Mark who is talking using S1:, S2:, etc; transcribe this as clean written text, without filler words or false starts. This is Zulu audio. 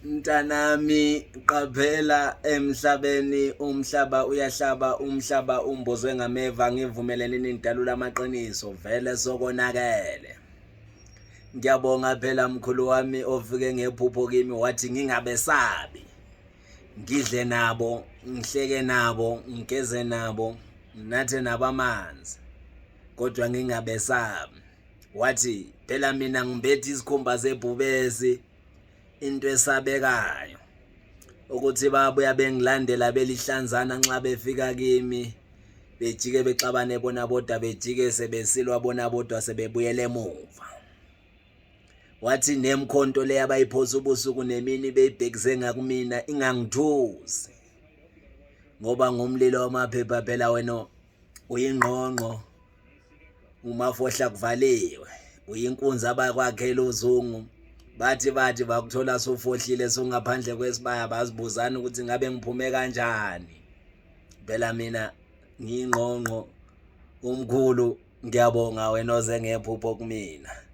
S1: Mntanami qaphela emhlabeni umhlaba uyahlaba umhlaba umbozwe ngameva ngivumelene nindalula amaqiniso vele sokonakele. Ngiyabonga phela mkhulu wami ofike ngephupho kimi wathi ngingabesabi ngidle nabo ngihleke nabo ngigeze nabo nathe nabamanzi kodwa ngingabesabi wathi phela mina ngibethi isikhumba sebhubesi into esabekayo ukuthi babuya bengilandela belihlanzana nxa befika kimi bejike bexabane bona bodwa bejike sebesilwa bona bodwa sebebuyele emuva. Wathi nemkhonto le abayiphosa ubusuku nemini beyibhekise ngakumina ingangithusi ngoba ngumlilo wamaphepha phela wena uyingqongqo umafohla kuvaliwe uyinkunzi abakwakhela uzungu bathi bakuthola sofohlile songaphandle kwesibaya bazibuzana ukuthi ngabe ngiphume kanjani. Phela mina ngiyingqongqo umkhulu ngiyabonga wena oze ngephupho kumina.